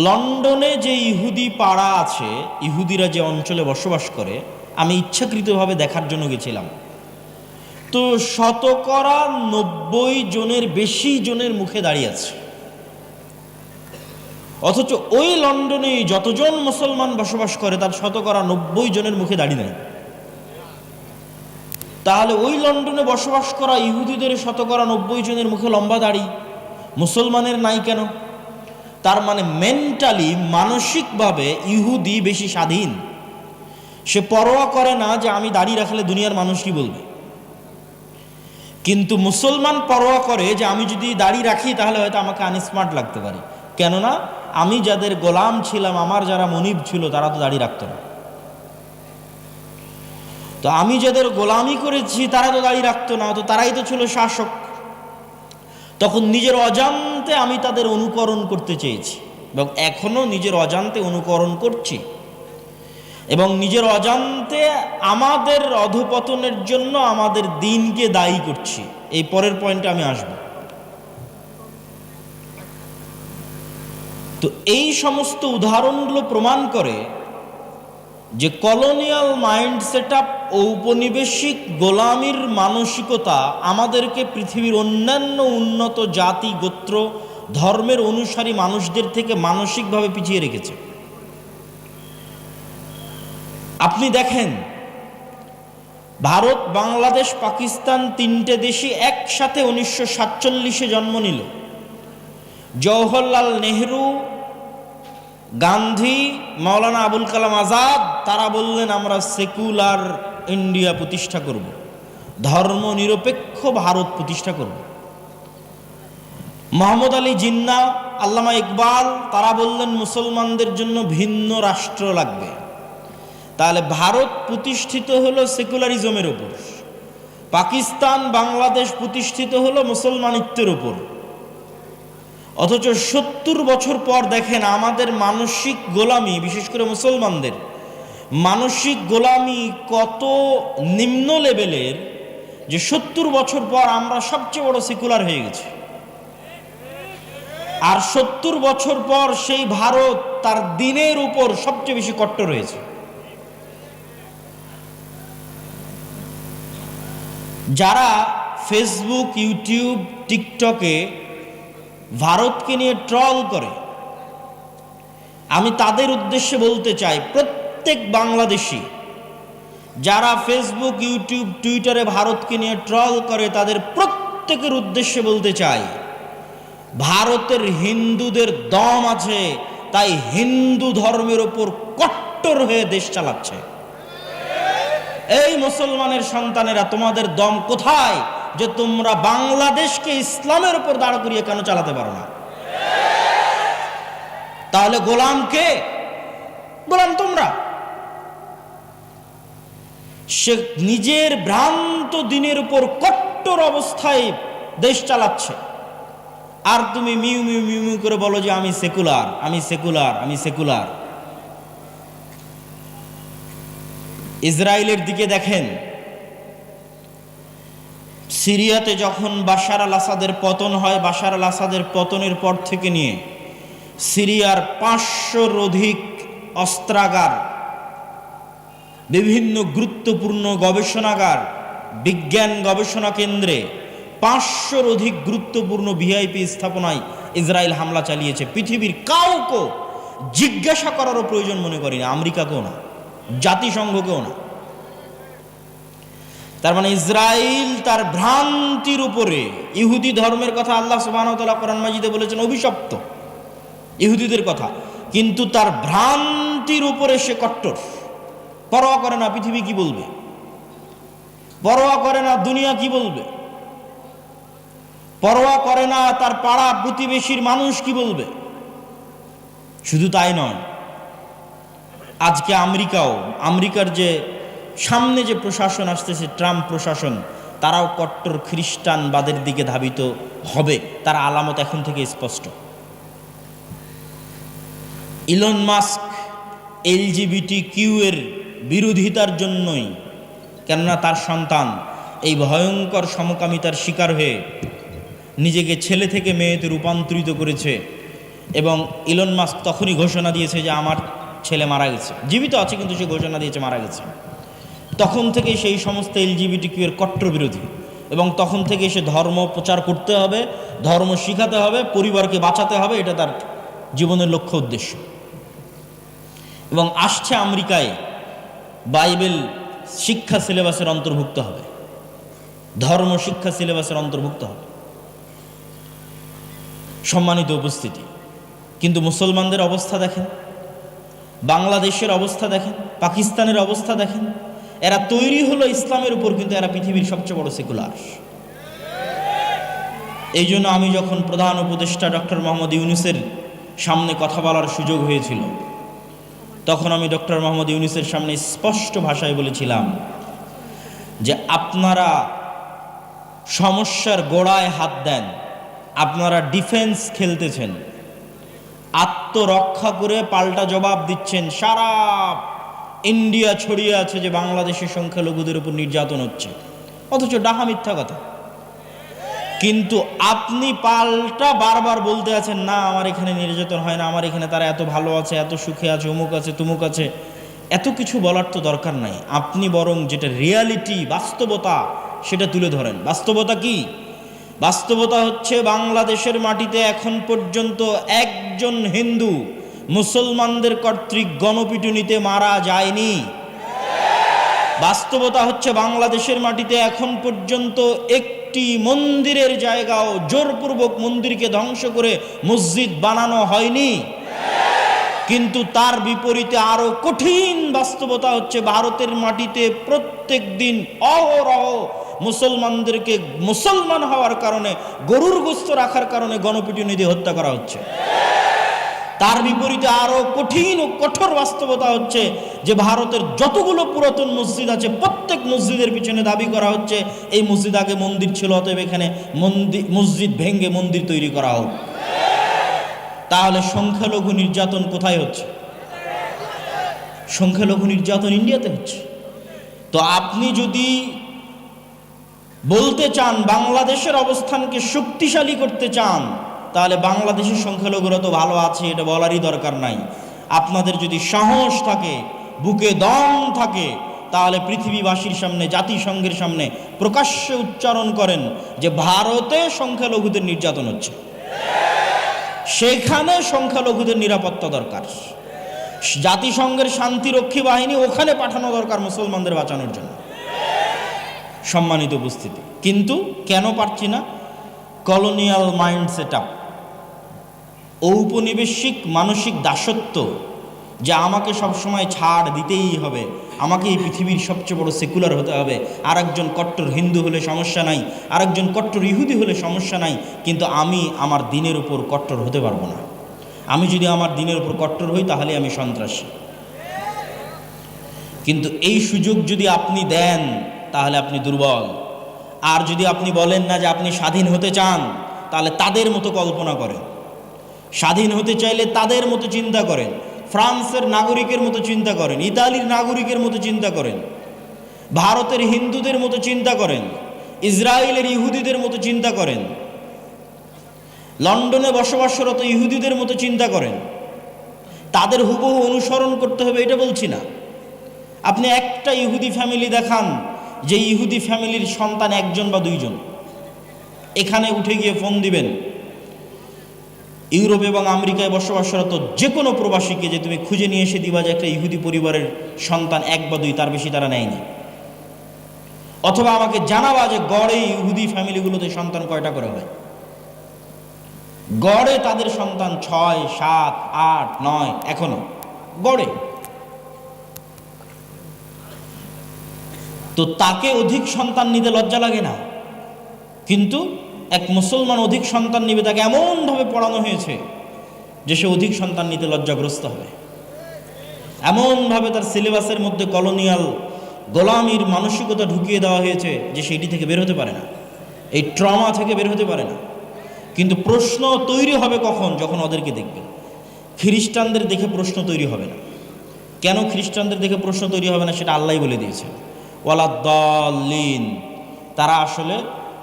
লন্ডনে যে ইহুদি পাড়া আছে, ইহুদিরা যে অঞ্চলে বসবাস করে, আমি ইচ্ছাকৃতভাবে দেখার জন্য গেছিলাম। তো 90 জনের বেশি জনের মুখে দাঁড়িয়ে আছে, অথচ ওই লন্ডনে যতজন মুসলমান বসবাস করে তার 90 জনের মুখে দাড়ি নেই। তাহলে ওই লন্ডনে বসবাস করা ইহুদিদের 90 জনের মুখে লম্বা দাড়ি, মুসলমানের নাই কেন? তার মানে মেন্টালি, মানসিকভাবে ইহুদি বেশি স্বাধীন। সে পরোয়া করে না যে আমি দাড়ি রাখলে দুনিয়ার মানুষ কি বলবে। কিন্তু মুসলমান পরোয়া করে যে আমি যদি দাড়ি রাখি তাহলে হয়তো আমাকে আনস্মার্ট লাগতে পারে, কেননা আমি যাদের গোলাম ছিলাম, আমার যারা মনিব ছিল, তারা তো দাড়ি রাখত না। তো আমি যাদের গোলামি করেছি তারা তো দাড়ি রাখতো না, তো তারাই তো ছিল শাসক। তখন নিজের অজান্তে আমি তাদের অনুকরণ করতে চেয়েছি, এবং এখনো নিজের অজান্তে অনুকরণ করছি, এবং নিজের অজান্তে আমাদের অধপতনের জন্য আমাদের দিনকে দায়ী করছি। এই পরের পয়েন্টে আমি আসব। তো এই সমস্ত উদাহরণগুলো প্রমাণ করে যে কলোনিয়াল মাইন্ড সেটআপ, ঔপনিবেশিক গোলামির মানসিকতা আমাদেরকে পৃথিবীর অন্যান্য উন্নত জাতি, গোত্র, ধর্মের অনুসারী মানুষদের থেকে মানসিকভাবে পিছিয়ে রেখেছে। আপনি দেখেন, ভারত, বাংলাদেশ, পাকিস্তান, তিনটে দেশই একসাথে 1947-এ জন্ম নিল। জওহরলাল নেহরু, গান্ধী, মাওলানা আবুল কালাম আজাদ, তারা বললেন আমরা সেকুলার ইন্ডিয়া প্রতিষ্ঠা করব, ধর্ম নিরপেক্ষ ভারত প্রতিষ্ঠা করব। মোহাম্মদ আলী জিন্নাহ, আল্লামা ইকবাল, তারা বললেন মুসলমানদের জন্য ভিন্ন রাষ্ট্র লাগবে। তাহলে ভারত প্রতিষ্ঠিত হলো সেকুলারিজমের উপর, পাকিস্তান, বাংলাদেশ প্রতিষ্ঠিত হলো মুসলমানিত্বের উপর। অথচ 70 বছর পর দেখেন আমাদের মানসিক গোলামি, বিশেষ করে মুসলমানদের মানসিক গোলামি কত নিম্ন লেভেলের, যে 70 বছর পর আমরা সবচেয়ে বড় সেকুলার হয়ে গেছি। আর 70 বছর পর সেই ভারত তার দিনের উপর সবচেয়ে বেশি কট্টর হয়েছে। যারা ফেসবুক, ইউটিউব, টিকটকে ভারতকে নিয়ে ট্রল করে, আমি তাদের উদ্দেশ্যে বলতে চাই, প্রত্যেক বাংলাদেশি যারা ফেসবুক, ইউটিউব, টুইটারে ভারতকে নিয়ে ট্রল করে, তাদের প্রত্যেকের উদ্দেশ্যে বলতে চাই, ভারতের হিন্দুদের দম আছে, তাই হিন্দু ধর্মের ওপর কট্টর হয়ে দেশ চালাচ্ছে। এই মুসলমানের সন্তানেরা, তোমাদের দম কোথায় যে তোমরা বাংলাদেশকে ইসলামের উপর দাঁড় করিয়ে কেন চালাতে পারো না? তাহলে গোলাম কে? গোলাম তোমরা। সে নিজের ভ্রান্ত দিনের উপর কট্টর অবস্থায় দেশ চালাচ্ছে, আর তুমি মিউ মিউ মিউ মিউ করে বলো যে আমি সেকুলার, আমি সেকুলার, আমি সেকুলার। ইসরায়েলের দিকে দেখেন, সিরিয়াতে যখন বাশার আল আসাদের পতন হয়, বাশার আল আসাদের পতনের পর থেকে নিয়ে সিরিয়ার 500-র অধিক অস্ত্রাগার, বিভিন্ন গুরুত্বপূর্ণ গবেষণাগার, বিজ্ঞান গবেষণা কেন্দ্রে 500-র অধিক গুরুত্বপূর্ণ ভিআইপি স্থাপনায় ইসরায়েল হামলা চালিয়েছে। পৃথিবীর কাউকে জিজ্ঞাসা করারও প্রয়োজন মনে করি না, আমেরিকাকেও না, জাতিসংঘকেও না। তার মানে ইসরায়েল তার ভ্রান্তির উপরে, ইহুদি ধর্মের কথা আল্লাহ সুবহানাহু ওয়া তাআলা কোরআন মাজিদে বলেছেন অভিশপ্ত ইহুদিদের কথা, কিন্তু তার ভ্রান্তির উপরে সে কট্টর। পরোয়া করে না পৃথিবী কি বলবে, পরোয়া করে না দুনিয়া কি বলবে, পরোয়া করে না তার পাড়া প্রতিবেশীর মানুষ কি বলবে। শুধু তাই নয়, আজকে আমেরিকার যে সামনে যে প্রশাসন আসতেছে, ট্রাম্প প্রশাসন, তারাও কট্টর খ্রিস্টানবাদের দিকে ধাবিত হবে, তার আলামত এখন থেকে স্পষ্ট। ইলন মাস্ক LGBTQ এর বিরোধিতার জন্যই, কেননা তার সন্তান এই ভয়ঙ্কর সমকামিতার শিকার হয়ে নিজেকে ছেলে থেকে মেয়েতে রূপান্তরিত করেছে, এবং ইলন মাস্ক তখনই ঘোষণা দিয়েছে যে আমার ছেলে মারা গেছে, জীবিত আছে কিন্তু সে ঘোষণা দিয়েছে মারা গেছে। তখন থেকে সেই সমস্ত এলজিবিটিকিউ এর কট্টর বিরোধী, এবং তখন থেকে সে ধর্ম প্রচার করতে হবে, ধর্ম শিখাতে হবে, পরিবারকে বাঁচাতে হবে, এটা তার জীবনের লক্ষ্য উদ্দেশ্য। এবং আসছে আমেরিকায় বাইবেল শিক্ষা সিলেবাসের অন্তর্ভুক্ত হবে, ধর্ম শিক্ষা সিলেবাসের অন্তর্ভুক্ত হবে। সম্মানিত উপস্থিতি, কিন্তু মুসলমানদের অবস্থা দেখেন, বাংলাদেশের অবস্থা দেখেন, পাকিস্তানের অবস্থা দেখেন। এরা তৈরি হলো ইসলামের উপর, কিন্তু এরা পৃথিবীর সবচেয়ে বড় সেকুলার। এই জন্য আমি যখন প্রধান উপদেষ্টা ডক্টর মোহাম্মদ ইউনূসের সামনে কথা বলার সুযোগ হয়েছিল, তখন আমি ডক্টর মোহাম্মদ ইউনূসের সামনে স্পষ্ট ভাষায় বলেছিলাম যে আপনারা সমস্যার গোড়ায় হাত দেন, আপনারা ডিফেন্স খেলতেছেন, আত্মরক্ষা করে পাল্টা জবাব দিচ্ছেন। সারা ইন্ডিয়া ছড়িয়ে আছে যে বাংলাদেশের সংখ্যালঘুদের উপর নির্যাতন হচ্ছে, অথচ ডাহা মিথ্যা কথা। কিন্তু আপনি পাল্টা বারবার বলতে আছেন, না আমার এখানে নির্যাতন হয় না, আমার এখানে তারা এত ভালো আছে, এত সুখে আছে, অমুক আছে তুমুক আছে। এত কিছু বলার তো দরকার নাই, আপনি বরং যেটা রিয়ালিটি, বাস্তবতা, সেটা তুলে ধরেন। বাস্তবতা কি? বাস্তবতা হচ্ছে বাংলাদেশের মাটিতে এখন পর্যন্ত একজন হিন্দু মুসলমানদের কর্তৃক গণপিটুনিতে মারা যায়নি। বাস্তবতা হচ্ছে বাংলাদেশের মাটিতে এখন পর্যন্ত একটি মন্দিরের জায়গাও জোরপূর্বক মন্দিরকে ধ্বংস করে মসজিদ বানানো হয়নি। কিন্তু তার বিপরীতে আরো কঠিন বাস্তবতা হচ্ছে ভারতের মাটিতে প্রত্যেক দিন অহরহ মুসলমানদেরকে মুসলমান হওয়ার কারণে, গরুর গোশত রাখার কারণে গণপিটুনি দিয়ে হত্যা করা হচ্ছে। তার বিপরীতে আরো কঠিন ও কঠোর বাস্তবতা হচ্ছে যে ভারতের যতগুলো পুরাতন মসজিদ আছে, প্রত্যেক মসজিদের পিছনে দাবি করা হচ্ছে এই মসজিদ আগে মন্দির ছিল, অতএব এখানে মসজিদ ভেঙে মন্দির তৈরি করা হোক। তাহলে সংখ্যালঘু নির্যাতন কোথায় হচ্ছে? সংখ্যালঘু নির্যাতন ইন্ডিয়াতে হচ্ছে। তো আপনি যদি বলতে চান বাংলাদেশের অবস্থানকে শক্তিশালী করতে চান, তাহলে বাংলাদেশের সংখ্যালঘুরা তো ভালো আছে, এটা বলারই দরকার নাই। আপনাদের যদি সাহস থাকে, বুকে দম থাকে, তাহলে পৃথিবীবাসীর সামনে, জাতিসংঘের সামনে প্রকাশ্যে উচ্চারণ করেন যে ভারতে সংখ্যালঘুদের নির্যাতন হচ্ছে, সেখানে সংখ্যালঘুদের নিরাপত্তা দরকার, জাতিসংঘের শান্তিরক্ষী বাহিনী ওখানে পাঠানো দরকার মুসলমানদের বাঁচানোর জন্য। সম্মানিত উপস্থিতি, কিন্তু কেন পারছি না? কলোনিয়াল মাইন্ড সেটআপ, ঔপনিবেশিক মানসিক দাসত্ব, যে আমাকে সবসময় ছাড় দিতেই হবে, আমাকে এই পৃথিবীর সবচেয়ে বড় সেকুলার হতে হবে, আর একজন কট্টর হিন্দু হলে সমস্যা নাই, আর একজন কট্টর ইহুদি হলে সমস্যা নাই, কিন্তু আমি আমার দিনের উপর কট্টর হতে পারবো না। আমি যদি আমার দিনের উপর কট্টর হই তাহলে আমি সন্ত্রাসী। কিন্তু এই সুযোগ যদি আপনি দেন তাহলে আপনি দুর্বল। আর যদি আপনি বলেন না যে আপনি স্বাধীন হতে চান, তাহলে তাদের মতো কল্পনা করেন, স্বাধীন হতে চাইলে তাদের মতো চিন্তা করেন, ফ্রান্সের নাগরিকের মতো চিন্তা করেন, ইতালির নাগরিকের মতো চিন্তা করেন, ভারতের হিন্দুদের মতো চিন্তা করেন, ইসরায়েলের ইহুদিদের মতো চিন্তা করেন, লন্ডনে বসবাসরত ইহুদিদের মতো চিন্তা করেন। তাদের হুবহু অনুসরণ করতে হবে এটা বলছি না। আপনি একটা ইহুদি ফ্যামিলি দেখান যে ইহুদি ফ্যামিলির সন্তান একজন বা দুইজন, এখানে উঠে গিয়ে ফোন দিবেন ইউরোপ এবং আমেরিকায় বসবাসরত যে কোনো প্রবাসীকে, যে তুমি খুঁজে নিয়ে এসে দিবা যে একটা ইহুদি পরিবারের সন্তান এক বা দুই, তার বেশি তারা নেয়নি। অথবা আমাকে জানাবা যে গড়ে ইহুদি ফ্যামিলিগুলোতে সন্তান কয়টা করে হয়। গড়ে তাদের সন্তান 6, 7, 8, 9 এখনো গড়ে। তো তাকে অধিক সন্তান নিতে লজ্জা লাগে না, কিন্তু এক মুসলমান অধিক সন্তান নিবে, তাকে এমনভাবে পড়ানো হয়েছে যে সে অধিক সন্তান নিতে লজ্জাগ্রস্ত হবে। এমনভাবে তার সিলেবাসের মধ্যে কলোনিয়াল গোলামির মানসিকতা ঢুকিয়ে দেওয়া হয়েছে যে সেটি থেকে বের হতে পারে না, এই ট্রমা থেকে বের হতে পারে না। কিন্তু প্রশ্ন তৈরি হবে কখন? যখন ওদেরকে দেখবেন। খ্রিস্টানদের দেখে প্রশ্ন তৈরি হবে না। কেন খ্রিস্টানদের দেখে প্রশ্ন তৈরি হবে না সেটা আল্লাহই বলে দিয়েছে, ওয়ালাদ্দাল্লিন, তারা আসলে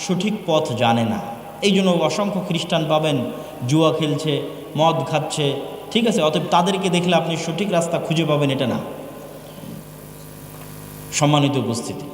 সঠিক পথ জানে না। এই জন্য অসংখ্য খ্রিস্টান পাবেন জুয়া খেলছে, মদ খাচ্ছে, ঠিক আছে, অতএব তাদেরকে দেখলে আপনি সঠিক রাস্তা খুঁজে পাবেন এটা না। সম্মানিত উপস্থিতি,